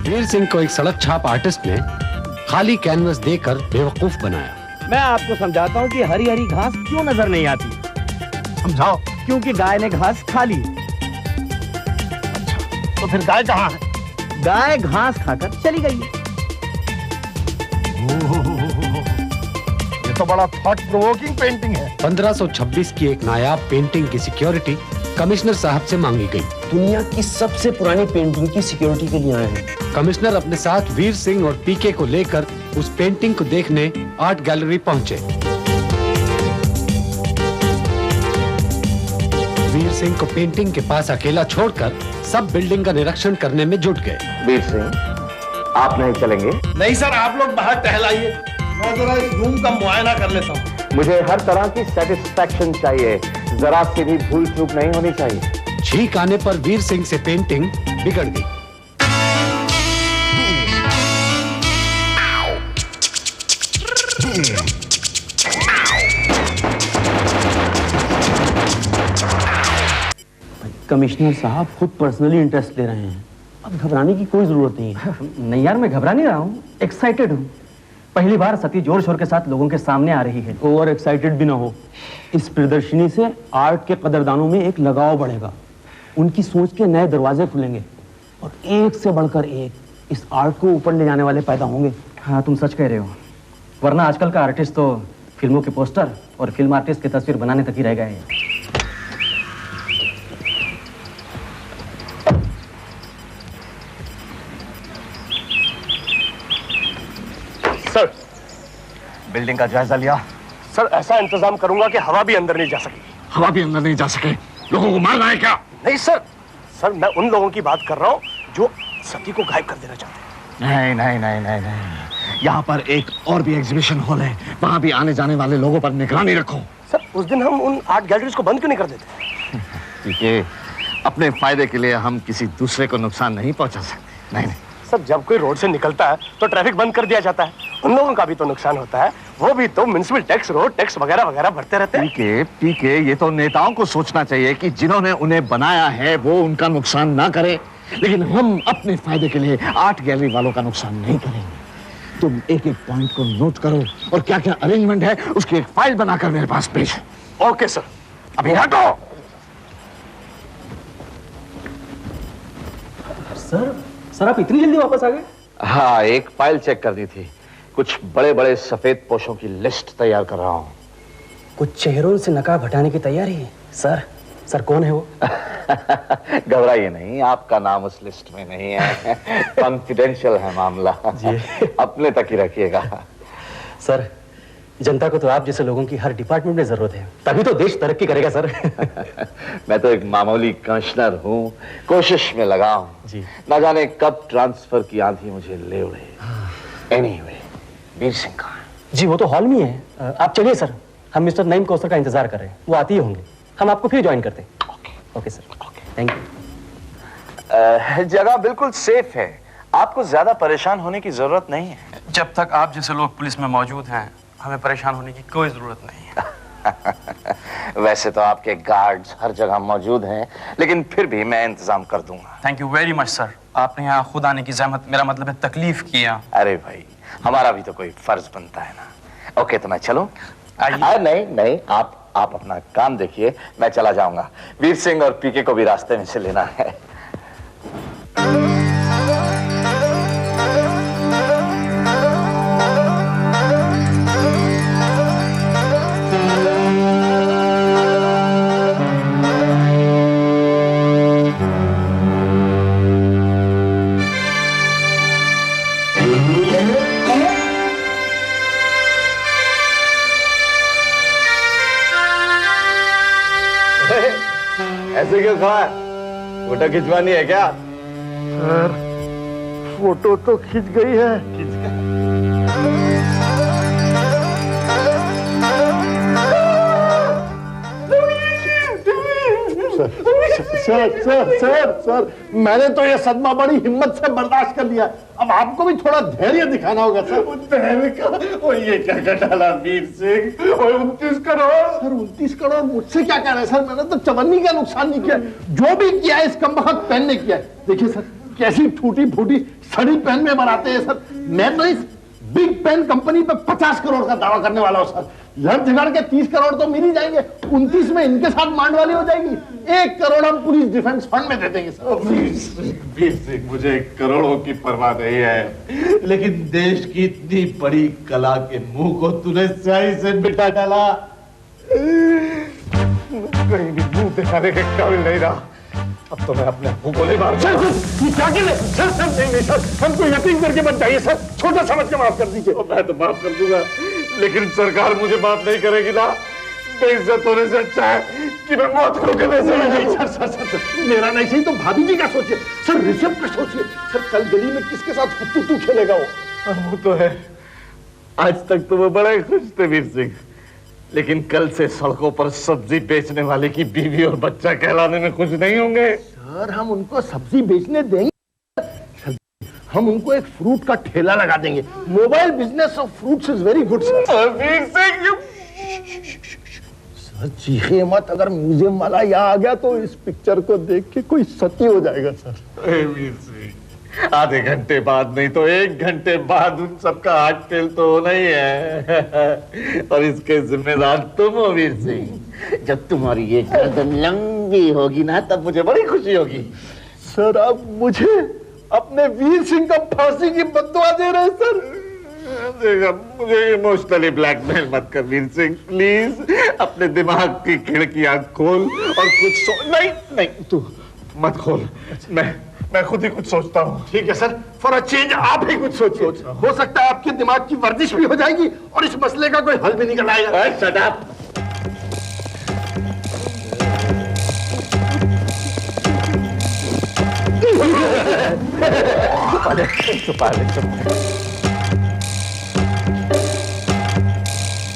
वीर सिंह को एक सड़क छाप आर्टिस्ट ने खाली कैनवस देकर बेवकूफ बनाया। मैं आपको समझाता हूँ कि हरी हरी घास क्यों नजर नहीं आती। समझाओ। क्योंकि गाय ने घास खा ली। अच्छा, तो फिर गाय कहाँ है? गाय घास खाकर चली गई। ये तो बड़ा थॉट प्रोवोकिंग पेंटिंग है। 1526 की एक नायाब पेंटिंग की सिक्योरिटी कमिश्नर साहब से मांगी गई। दुनिया की सबसे पुरानी पेंटिंग की सिक्योरिटी के लिए आए हैं। कमिश्नर अपने साथ वीर सिंह और पीके को लेकर उस पेंटिंग को देखने आर्ट गैलरी पहुंचे। वीर सिंह को पेंटिंग के पास अकेला छोड़कर सब बिल्डिंग का निरीक्षण करने में जुट गए। वीर सिंह, आप नहीं चलेंगे? नहीं सर, आप लोग बाहर टहलाइए, मैं जरा इस रूम का मुआयना कर लेता हूँ। मुझे हर तरह की सेटिस्फैक्शन चाहिए, जरा सी भी भूल चूक नहीं होनी चाहिए। छींक आने पर वीर सिंह से पेंटिंग बिगड़ गई। कमिश्नर साहब खुद पर्सनली इंटरेस्ट ले रहे हैं, अब घबराने की कोई जरूरत नहीं है। नहीं यार, मैं घबरा नहीं रहा हूँ, एक्साइटेड हूँ। पहली बार सती जोर शोर के साथ लोगों के सामने आ रही है। ओवर एक्साइटेड भी ना हो। इस प्रदर्शनी से आर्ट के कदरदानों में एक लगाव बढ़ेगा, उनकी सोच के नए दरवाजे खुलेंगे और एक से बढ़कर एक इस आर्ट को ऊपर ले जाने वाले पैदा होंगे। हाँ, तुम सच कह रहे हो, वरना आजकल का आर्टिस्ट तो फिल्मों के पोस्टर और फिल्म आर्टिस्ट की तस्वीर बनाने तक ही रह गए हैं। सर, बिल्डिंग का जायजा लिया। सर, ऐसा इंतजाम करूंगा कि हवा भी अंदर नहीं जा सकेगी। हवा भी अंदर नहीं जा सके? लोगों को मारना है क्या? नहीं सर, सर मैं उन लोगों की बात कर रहा हूँ जो सती को गायब कर देना चाहते हैं। नहीं नहीं नहीं नहीं नहीं, यहाँ पर एक और भी एग्जीबिशन हॉल है, वहाँ भी आने जाने वाले लोगों पर निगरानी रखो। सर, उस दिन हम उन आर्ट गैलरीज को बंद क्यों नहीं कर देते? ठीक है, अपने फायदे के लिए हम किसी दूसरे को नुकसान नहीं पहुँचा सकते। नहीं नहीं सर, जब कोई रोड से निकलता है तो ट्रैफिक बंद कर दिया जाता है, उन लोगों का भी तो नुकसान होता है, वो भी तो म्युनिसिपल टैक्स, रोड टैक्स वगैरह वगैरह भरते रहते हैं। ठीक है, ये तो नेताओं को सोचना चाहिए कि जिन्होंने उन्हें बनाया है वो उनका नुकसान ना करे, लेकिन हम अपने फायदे के लिए आर्ट गैलरी वालों का नुकसान नहीं करेंगे। तुम एक एक पॉइंट को नोट करो और क्या क्या अरेंजमेंट है उसकी एक फाइल बनाकर मेरे पास पेश। Okay sir. अभी हटो। सर आप इतनी जल्दी वापस आ गए? हाँ, एक फाइल चेक करनी थी, कुछ बड़े बड़े सफेद पोशों की लिस्ट तैयार कर रहा हूँ। कुछ चेहरों से नकाब हटाने की तैयारी है। सर कौन है वो? घबराइए नहीं, आपका नाम उस लिस्ट में नहीं है, कॉन्फिडेंशियल है मामला जी। अपने तक ही रखिएगा। सर, जनता को तो आप जैसे लोगों की हर डिपार्टमेंट में जरूरत है, तभी तो देश तरक्की करेगा सर। मैं तो एक मामूली कमिश्नर हूँ, कोशिश में लगा हूँ जी, ना जाने कब ट्रांसफर की आंधी मुझे ले उड़े। एनीवे, वीर सिंह कहाँ है? जी वो तो हॉल में है, आप चलिए सर, हम मिस्टर नईम कौसर का इंतजार कर रहे हैं, वो आते ही होंगे, हम आपको फिर ज्वाइन करते हैं। Okay sir, thank you. जगह बिल्कुल सेफ है, आपको ज्यादा परेशान होने की जरूरत नहीं है। जब तक आप जैसे लोग पुलिस में मौजूद हैं, हमें परेशान होने की कोई जरूरत नहीं है। वैसे तो आपके गार्ड्स हर जगह मौजूद हैं, लेकिन फिर भी मैं इंतजाम कर दूंगा। Thank you very much sir, आपने यहाँ खुद आने की जहमत, मेरा मतलब है तकलीफ किया। अरे भाई, हमारा भी तो कोई फर्ज बनता है ना। ओके, तो मैं चलूं? आइए। नहीं, आप अपना काम देखिए, मैं चला जाऊंगा। वीर सिंह और पीके को भी रास्ते में से लेना है। ऐसे क्यों खड़ा है? फोटो खिंचवानी है क्या? सर, फोटो तो खिंच गई है। सर, मैंने तो ये सदमा बड़ी हिम्मत से बर्दाश्त कर लिया, अब आपको भी थोड़ा धैर्य दिखाना होगा सर। धैर्य का? ओ ये क्या डाला वीर सिंह? 29 करोड़? सर 29 करोड़ मुझसे क्या कह रहे हैं सर? मैंने तो चवन्नी का नुकसान नहीं किया, जो भी किया है इस कमबख्त पेन ने किया है। देखिए सर, कैसी टूटी फूटी सड़ी पेन में बनाते हैं सर। मैं तो इस बिग पेन कंपनी पे 50 करोड़ का दावा करने वाला हूं सर। लड़ झगड़ के 30 करोड़ तो मिल ही जाएंगे, 29 में इनके साथ मांड वाली हो जाएगी, 1 करोड़ हम पुलिस डिफेंस फंड में दे देंगे सर। वीर सिंह, मुझे करोड़ों की परवाह नहीं है, लेकिन देश की इतनी बड़ी कला के मुंह को तूने स्याही से मिटा डाला। कहीं भी मुंह दिखाने के काबिल नहीं रहा। अब तो मैं अपने मुंह को नहीं मार। सर क्या कर रहे सर? सर नहीं सर, हमको यकीन करके मत जाइए सर, छोटा समझ के माफ कर दीजिए। मैं तो माफ कर दूंगा, लेकिन सरकार मुझे माफ नहीं करेगी ना। बेइज्जत होने से अच्छा है कि मैं मौत को कभी से नहीं सर। सर सर सर मेरा नहीं सही तो भाभी जी का सोचिए सर, ऋषभ का सोचिए सर। कल गली में किसके साथ तू खेलेगा वो तो है। आज तक तो वो बड़े खुश थे वीर सिंह, लेकिन कल से सड़कों पर सब्जी बेचने वाले की बीवी और बच्चा कहलाने में खुश नहीं होंगे। सर हम उनको सब्जी बेचने देंगे सर, हम उनको एक फ्रूट का ठेला लगा देंगे। Mobile business of fruits is very good sir. Veer Singh sir चीखे मत, अगर म्यूजियम वाला यहाँ आ गया तो इस पिक्चर को देख के कोई सती हो जाएगा सर। वीर सिंह, आधे घंटे बाद नहीं तो 1 घंटे बाद उन सबका हार्ट फेल तो होना ही है, और इसके जिम्मेदार तुम हो वीर सिंह। जब तुम्हारी ये गर्दन लंबी होगी ना, तब मुझे बड़ी खुशी होगी। सर आप मुझे अपने वीर सिंह का फांसी की बद्दुआ दे रहे हैं सर। मुझे इमोशनली ब्लैकमेल मत कर वीर सिंह, प्लीज। अपने दिमाग की खिड़कियां खोल और कुछ नहीं तू मत खोल। मैं खुद ही कुछ सोचता हूँ। ठीक है सर, फॉर अ चेंज आप ही कुछ सोचिए। हो सकता है आपके दिमाग की वर्जिश भी हो जाएगी और इस मसले का कोई हल भी निकल आएगा। Shut up. छुपा ले।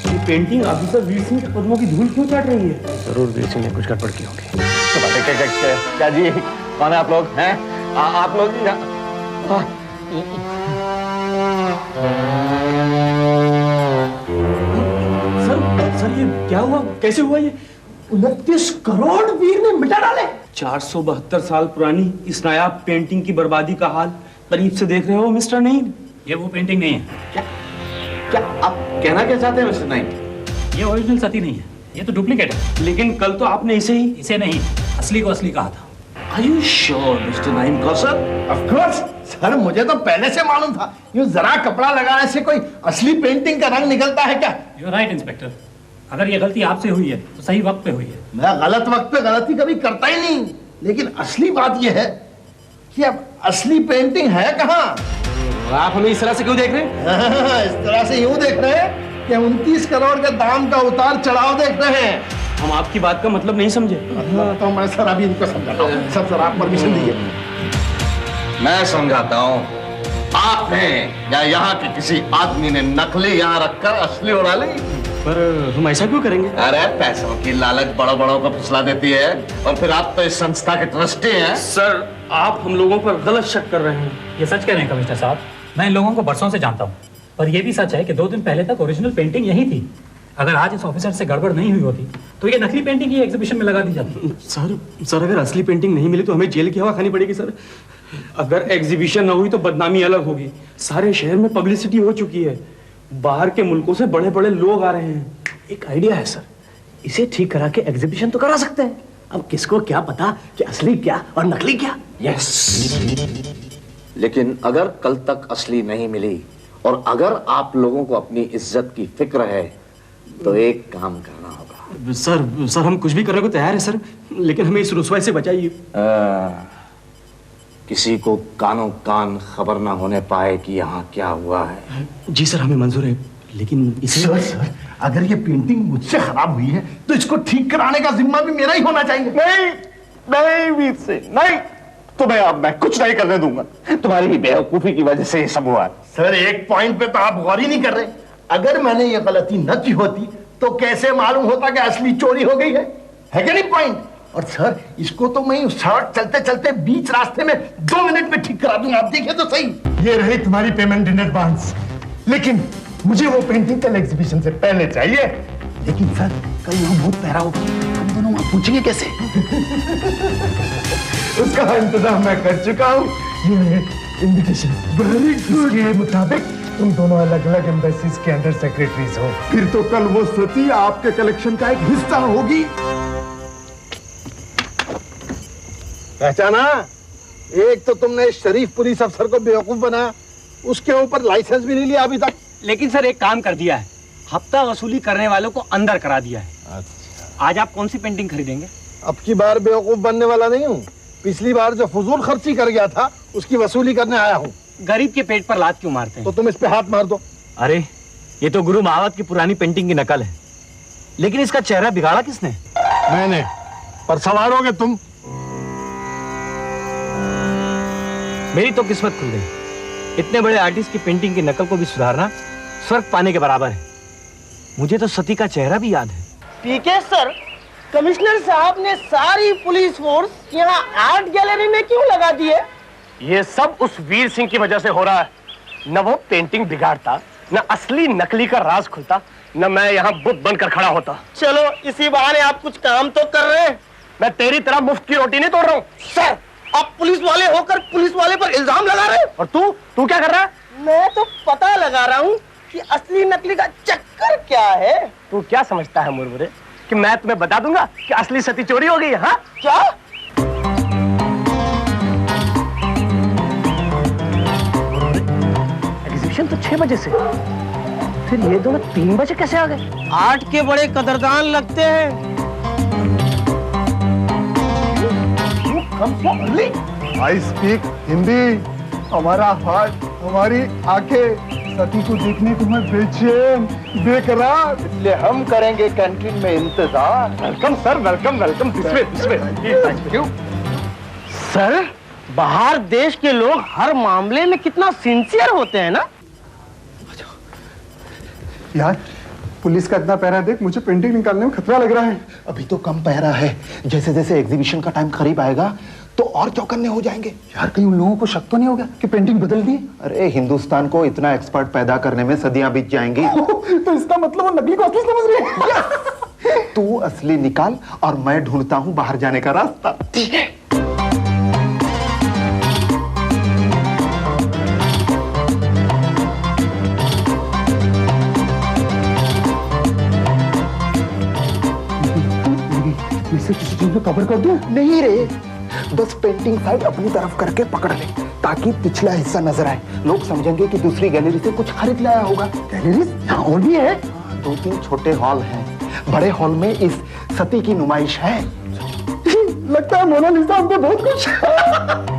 ये पेंटिंग ऑफिसर वीर सिंह के कदमों की धूल क्यों चाट रही है? जरूर वीर सिंह ने कुछ गड़बड़ की होगी। क्या जी, कौन है आप लोग? हैं आप लोग? सर ये क्या हुआ, कैसे हुआ ये? 29 करोड़ वीर ने मिटा डाले। 472 साल पुरानी इस नायाब पेंटिंग की बर्बादी का हाल करीब से देख रहे हो मिस्टर नईम। ये वो पेंटिंग नहीं है। क्या आप कहना क्या चाहते हैं मिस्टर नाइम? ये ओरिजिनल सती नहीं है, ये तो डुप्लीकेट है। लेकिन कल तो आपने इसे नहीं, असली को असली कहा था। Are you sure, Mr. Naim Kausar? Of course, sir मुझे तो पहले से मालूम था। यूं जरा कपड़ा लगाने से कोई असली पेंटिंग का रंग निकलता है क्या? यू आर राइट इंस्पेक्टर, अगर ये गलती आपसे हुई है तो सही वक्त पे हुई है। मैं गलत वक्त पे गलती कभी करता ही नहीं, लेकिन असली बात यह है कि अब असली पेंटिंग है कहाँ? आप हमें इस तरह से क्यों देख रहे हैं? इस तरह से यूं देख रहे हैं कि 29 करोड़ के दाम का उतार चढ़ाव देख रहे हैं। हम आपकी बात का मतलब नहीं समझे। तो मैं सर अभी इनको समझाता हूँ। सब सर आप परमिशन दीजिए। मैं समझाता हूँ। आपने या यहाँ के किसी आदमी ने नकली यहाँ रखकर असली उड़ा ली। पर हम ऐसा क्यों करेंगे? अरे पैसों की लालच बड़ों बड़ों को फुसला देती है, और फिर आप तो इस संस्था के ट्रस्टी हैं। सर आप हम लोगों पर गलत शक कर रहे हैं। ये सच कह रहे हैं कमिश्नर साहब, मैं इन लोगों को बरसों से जानता हूँ, पर यह भी सच है कि 2 दिन पहले तक ओरिजिनल पेंटिंग यही थी। अगर आज इस ऑफिसर से गड़बड़ नहीं हुई होती तो ये नकली पेंटिंग ये एग्जीबिशन में लगा दी जाती। सर अगर असली पेंटिंग नहीं मिली तो हमें जेल की हवा खानी पड़ेगी सर। अगर एग्जीबिशन न हुई तो बदनामी अलग होगी। सारे शहर में पब्लिसिटी हो चुकी है, बाहर के मुल्कों से बड़े बड़े लोग आ रहे हैं। एक आइडिया है सर, इसे ठीक करा के एग्जीबिशन तो करा सकते हैं। अब किसको क्या पता कि असली क्या और नकली क्या। लेकिन अगर कल तक असली नहीं मिली और अगर आप लोगों को अपनी इज्जत की फिक्र है तो एक काम करना होगा। सर हम कुछ भी करने को तैयार है सर, लेकिन हमें इस रुसवाई से बचाइए। किसी को कानों कान खबर ना होने पाए कि यहाँ क्या हुआ है। जी सर हमें मंजूर है, लेकिन इसे सर अगर ये पेंटिंग मुझसे खराब हुई है तो इसको ठीक कराने का जिम्मा भी मेरा ही होना चाहिए। नहीं वीर सिंह, नहीं, तुम्हें अब मैं कुछ नहीं करने दूंगा। तुम्हारी ही बेवकूफी की वजह से ये सब हुआ। सर एक पॉइंट पे तो आप गौर ही नहीं कर रहे। अगर मैंने ये गलती न की होती तो कैसे मालूम होता कि असली चोरी हो गई है कि नहीं पॉइंट? और सर इसको तो मैं सड़क चलते चलते बीच रास्ते में 2 मिनट में ठीक करा दूंगा। आप देखिए तो सही। ये रही तुम्हारी पेमेंट इन एडवांस, लेकिन मुझे वो पेंटिंग कल एग्जीबिशन से पहले चाहिए। लेकिन सर कल वहां बहुत पहरा होगा, हम दोनों वहां पूछेंगे कैसे? उसका इंतजाम मैं कर चुका हूँ। ये इनविटेशन वेरी गुड। इसके मुताबिक तुम दोनों अलग अलग एम्बेसीज के अंडर सेक्रेटरीज हो। फिर तो कल वो सती आपके कलेक्शन का एक हिस्सा होगी। पहचाना? एक तो तुमने शरीफ पुलिस अफसर को बेवकूफ बनाया, उसके ऊपर लाइसेंस भी नहीं लिया अभी तक। लेकिन सर एक काम कर दिया है, हफ्ता वसूली करने वालों को अंदर करा दिया है। अच्छा। आज आप कौन सी पेंटिंग खरीदेंगे? अब की बार बेवकूफ बनने वाला नहीं हूँ। पिछली बार जो फजूल खर्ची कर गया था उसकी वसूली करने आया हूँ। गरीब के पेट पर लात क्यों मारते हैं? तो तुम इस पे हाथ मार दो। अरे ये तो गुरु महावत की पुरानी पेंटिंग की नकल है, लेकिन इसका चेहरा बिगाड़ा किसने? मैंने। पर सवारोगे तुम। मेरी तो किस्मत खुल गई। इतने बड़े आर्टिस्ट की पेंटिंग की नकल को भी सुधारना स्वर्ग पाने के बराबर है। मुझे तो सती का चेहरा भी याद है। पीके सर, कमिश्नर साहब ने सारी पुलिस फोर्स यहाँ आर्ट गैलरी में क्यों लगा दी है? ये सब उस वीर सिंह की वजह से हो रहा है। न वो पेंटिंग बिगाड़ता, न असली नकली का राज खुलता, न मैं यहाँ बुत बनकर खड़ा होता। चलो इसी बहाने आप कुछ काम तो कर रहे हैं। मैं तेरी तरह मुफ्त की रोटी नहीं तोड़ रहा हूँ। सर, आप पुलिस वाले होकर पुलिस वाले पर इल्जाम लगा रहे हैं। और तू क्या कर रहा है? मैं तो पता लगा रहा हूँ कि असली नकली का चक्कर क्या है। तू क्या समझता है मुरमुरे कि मैं तुम्हें बता दूंगा कि असली सती चोरी हो गई? हाँ क्या? एग्जीबिशन तो 6 बजे से, फिर ये दोनों 3 बजे कैसे आ गए? आर्ट के बड़े कदरदान लगते हैं। I speak Hindi. हमारा हार्ट, हमारी आंखें सती को देखने को मैं बेचैन, बेकरार, इसलिए हम करेंगे कैंटीन में इंतजार। Welcome sir, welcome welcome. क्यों? सर, बाहर देश के लोग हर मामले में कितना सिंसियर होते हैं ना। यार पुलिस का इतना पहरा देख, मुझे पेंटिंग निकालने में खतरा लग रहा है। अभी तो कम पहरा है, जैसे जैसे एग्जीबिशन का टाइम करीब आएगा तो और चौकन्ने हो जाएंगे। यार कहीं उन लोगों को शक तो नहीं होगा कि पेंटिंग बदल दी? अरे हिंदुस्तान को इतना एक्सपर्ट पैदा करने में सदियां बीत जाएंगी। तो इसका मतलब वो नकली को असली समझ रहे हैं। तू असली निकाल और मैं ढूंढता हूं बाहर जाने का रास्ता। ठीक है। इसे किसी चीज में कवर कर दूं? नहीं रे, बस पेंटिंग साइड अपनी तरफ करके पकड़ ले ताकि पिछला हिस्सा नजर आए। लोग समझेंगे कि दूसरी गैलरी से कुछ खरीद लाया होगा। गैलरी यहाँ और भी है? 2-3 छोटे हॉल हैं, बड़े हॉल में इस सती की नुमाइश है। लगता है मोनालिसा हमको बहुत कुछ।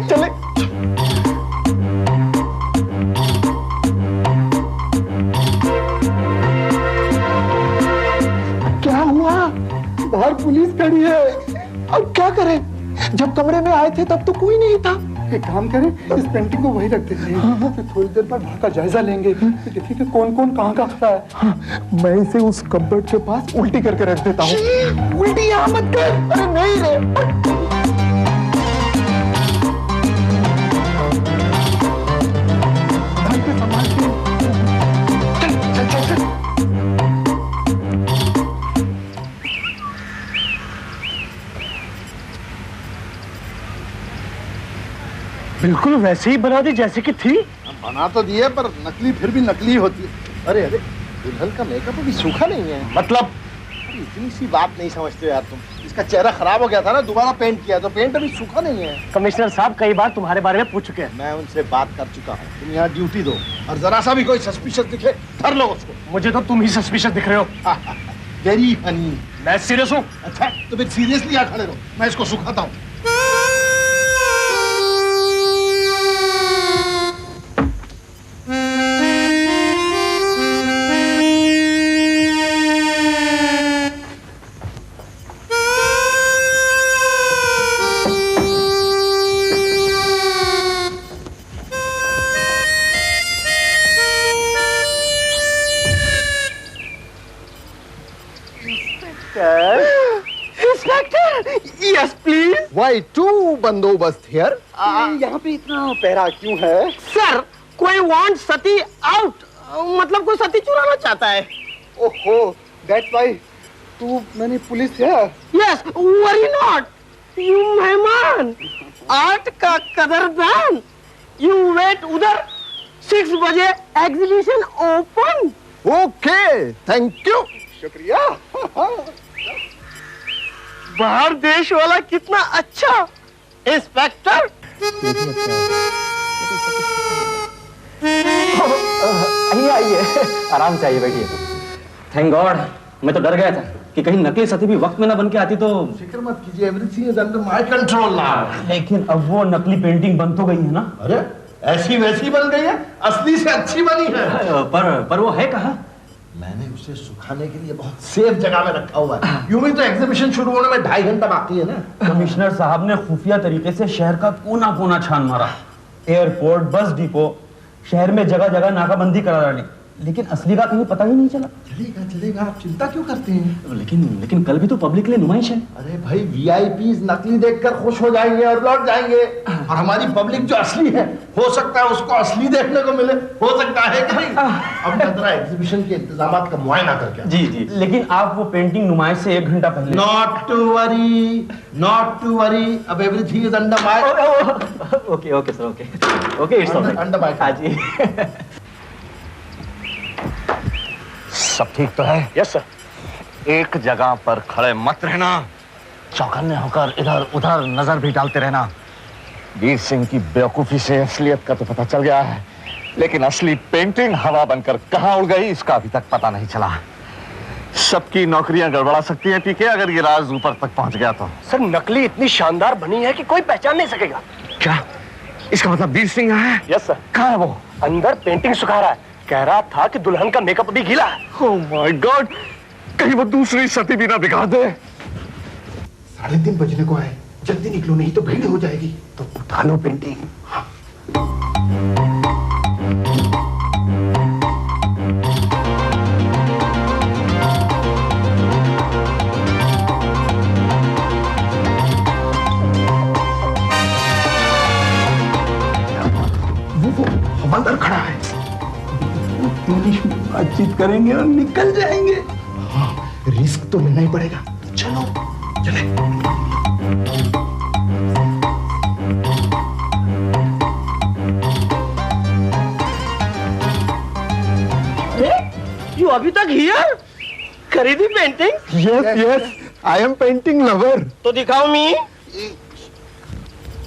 चले। क्या हुआ? बाहर पुलिस खड़ी है, अब क्या करें? जब कमरे में आए थे तब तो कोई नहीं था। एक काम करें, इस पेंटिंग को वहीं रख देते हैं। फिर थोड़ी देर बाद वहाँ का जायजा लेंगे, फिर देखिए कि कौन कौन कहाँ का खड़ा है। मैं इसे उस कबर्ड के पास उल्टी करके रख देता हूँ। उल्टी यहाँ मत कर। अरे नहीं रे। बिल्कुल वैसे ही बना दी जैसे कि थी। बना तो दिए पर नकली फिर भी नकली होती है। अरे अरे, दुल्हन का मेकअप अभी सूखा नहीं है। मतलब इतनी सी बात नहीं समझते यार तुम। इसका चेहरा खराब हो गया था ना, दोबारा पेंट किया तो पेंट अभी सूखा नहीं है। कमिश्नर साहब कई बार तुम्हारे बारे में पूछ चुके हैं। मैं उनसे बात कर चुका हूँ। तुम यहाँ ड्यूटी दो और जरा सा भी कोई सस्पिशियस दिखे धर लो उसको। मुझे तो तुम ही सस्पिशियस दिख रहे हो। Very funny. मैं सीरियस हूँ। अच्छा तो फिर सीरियसली यहाँ खड़े रहो, मैं इसको सुखाता हूँ। Yes please. Why two बंदोबस्त here? यहाँ पे इतना पहरा क्यों है? सर, कोई वांट सती आउट, मतलब कोई सती चुराना चाहता है। ओहो, that's why too many police here. Yes, worry not. You मेहमान, आर्ट का कदरदान, यू वेट उधर, 6 बजे exhibition open. Okay, thank you, शुक्रिया। बाहर देश वाला कितना अच्छा इंस्पेक्टर। आइए आइए, आराम से आइए, बैठिए। थैंक गॉड, मैं तो डर गया था कि कहीं नकली सती भी वक्त में ना बन के आती तो। फिक्र मत कीजिए, everything is under my control now. लेकिन अब वो नकली पेंटिंग बन तो गई है ना? अरे ऐसी वैसी बन गई है, असली से अच्छी बनी है। पर वो है कहाँ? मैंने उसे सुखाने के लिए बहुत सेफ जगह में रखा हुआ है। यूं भी तो एग्जीबिशन शुरू होने में 2.5 घंटा बाकी है ना। कमिश्नर साहब ने खुफिया तरीके से शहर का कोना कोना छान मारा, एयरपोर्ट, बस डिपो, शहर में जगह जगह नाकाबंदी करा डाली, लेकिन असली का कहीं पता ही नहीं चला। चलेगा चलेगा, आप चिंता क्यों करते हैं? लेकिन कल भी तो पब्लिक के लिए नुमाइश है। अरे भाई, वीआईपीज नकली देखकर खुश हो जाएंगे और लौट जाएंगे, और हमारी पब्लिक जो असली है, हो सकता है उसको असली देखने को मिले, हो सकता है कि नहीं। अब मैं जरा एग्जीबिशन के इंतजामात का मुआयना करके। जी जी, लेकिन आप वो पेंटिंग नुमाइश से 1 घंटा पहले। Not to worry, not to worry, अब everything is under my. Okay okay sir, okay it's alright, under my. हाँ जी। सब ठीक तो है? Yes sir. एक जगह पर खड़े मत रहना, चौकन्ने होकर इधर उधर नजर भी डालते रहना। वीर सिंह की बेवकूफी से असलियत का तो पता चल गया है, लेकिन असली पेंटिंग हवा बनकर कहां उड़ गई इसका अभी तक पता नहीं चला। सबकी नौकरियां गड़बड़ा सकती हैं पीके, अगर ये राज ऊपर तक पहुंच गया तो। सर नकली इतनी शानदार बनी है कि कोई पहचान नहीं सकेगा। क्या इसका मतलब वीर सिंह है? Yes sir. कहाँ है वो? अंदर पेंटिंग सुखा रहा है, कह रहा था कि दुल्हन का मेकअप भी गीला है। ओह माय गॉड, कहीं वो दूसरी सती भी ना बिगाड़ दे। 3:30 बजने को है, जल्दी निकलो नहीं तो भीड़ हो जाएगी। तो उठा लो पेंटिंग। वो हवलदार खड़ा है, इंग्लिश में बातचीत करेंगे और निकल जाएंगे। हाँ, रिस्क तो लेना ही पड़ेगा। चलो चले। यू अभी तक हियर? खरीदी painting? Yes yes, I am painting lover. तो दिखाओ मी।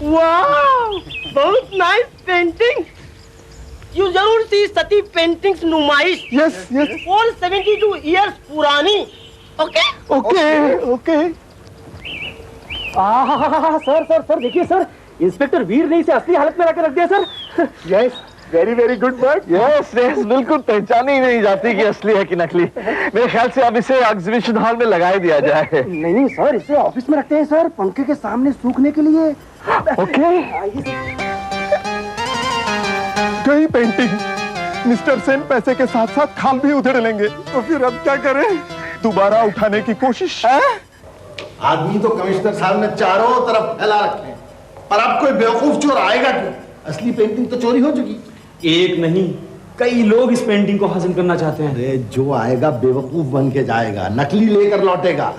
वाह, बहुत नाइस पेंटिंग। यू जरूर सी सती पेंटिंग्स नुमाइश। Yes yes. ऑल 72 इयर्स पुरानी। Okay okay okay. Sir sir sir, देखिए सर, इंस्पेक्टर वीर ने इसे असली हालत में लाकर रख दिया sir. Yes, very very good work. Yes yes, बिल्कुल पहचान ही नहीं जाती कि असली है कि नकली। मेरे ख्याल से अब इसे एग्जीबिशन हॉल में लगा दिया जाए। नहीं सर, इसे ऑफिस में रखते हैं सर, पंखे के सामने सूखने के लिए। ओके। गई पेंटिंग। मिस्टर सेन पैसे के साथ साथ खाल भी उधेड़ लेंगे, तो फिर अब क्या करें? दोबारा उठाने की कोशिश। आदमी तो कमिश्नर साहब ने चारों तरफ फैला रखे हैं, पर अब कोई बेवकूफ चोर आएगा क्यों? असली पेंटिंग तो चोरी हो चुकी। एक नहीं, कई लोग इस पेंटिंग को हासिल करना चाहते हैं। अरे जो आएगा बेवकूफ बन के जाएगा, नकली लेकर लौटेगा।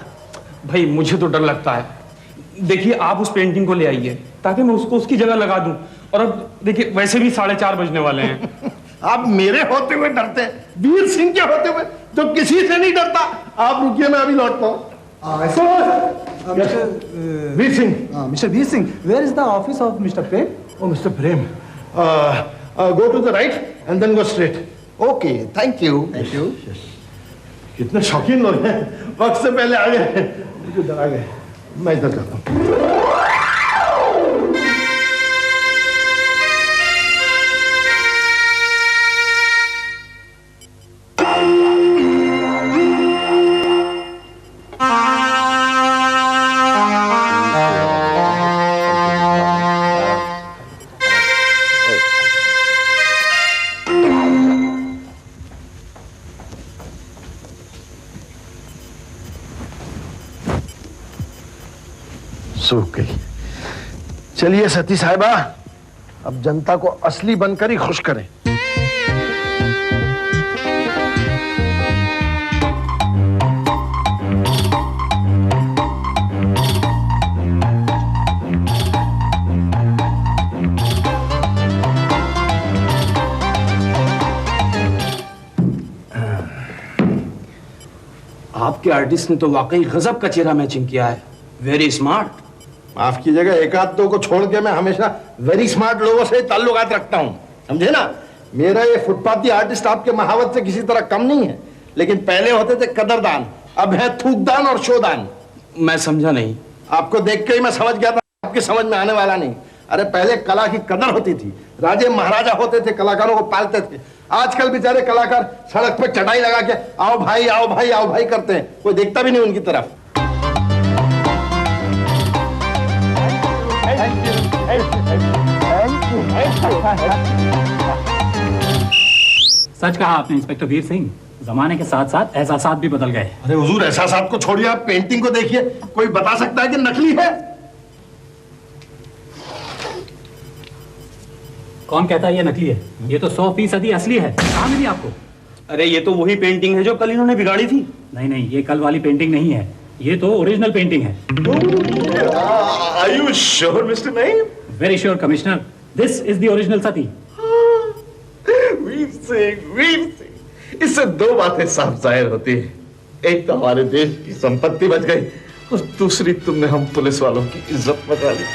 भाई मुझे तो डर लगता है। देखिए, आप उस पेंटिंग को ले आइए ताकि मैं उसको उसकी जगह लगा दूं। और अब देखिए, वैसे भी 4:30 बजने वाले हैं। आप मेरे होते हुए डरते हैं, वीर सिंह के होते हुए जो किसी से नहीं डरता। आप रुकिए, मैं अभी लौटता हूँ। Veer Singh. Mister Veer Singh, where is the office of mister Prem? Oh, Mr. Prem, go to the right and then go straight. Okay, thank you. Thank you. कितने शौकीन लोग हैं, वक्त से पहले आ गए। इधर आ गए, मैं इधर जाता हूँ। सूख गई। चलिए सती साहिबा, अब जनता को असली बनकर ही खुश करें। आपके आर्टिस्ट ने तो वाकई गजब का चेहरा मैचिंग किया है। Very smart. माफ कीजिएगा, एक आध दो को छोड़ के मैं हमेशा वेरी स्मार्ट लोगों से ताल्लुकात रखता हूँ, समझे ना। मेरा ये फुटपाथी आर्टिस्ट आपके महावत से किसी तरह कम नहीं है, लेकिन पहले होते थे कदरदान, अब है थूकदान और शोदान। मैं समझा नहीं। आपको देख के ही मैं समझ गया था आपकी समझ में आने वाला नहीं। अरे पहले कला की कदर होती थी, राजे महाराजा होते थे, कलाकारों को पालते थे। आजकल बेचारे कलाकार सड़क पे चटाई लगा के आओ भाई आओ भाई आओ भाई करते हैं, कोई देखता भी नहीं उनकी तरफ। सच कहा आपने इंस्पेक्टर वीर सिंह, जमाने के साथ साथ एहसासात भी बदल गए। अरे हुजूर, एहसासात को छोड़िए, आप पेंटिंग को देखिए। कोई बता सकता है कि नकली है? कौन कहता है ये नकली है? ये तो 100% असली है। कहाँ मिली आपको? अरे ये तो वही पेंटिंग है जो कल इन्होंने बिगाड़ी थी। नहीं नहीं, ये कल वाली पेंटिंग नहीं है, ये तो ओरिजिनल पेंटिंग है। Are you sure, Mr. Naim? Very sure commissioner, this is the original Sati. Veer Singh, इससे दो बातें साफ जाहिर होती है। एक तो हमारे देश की संपत्ति बच गई और दूसरी तुमने हम पुलिस वालों की इज्जत बचा ली।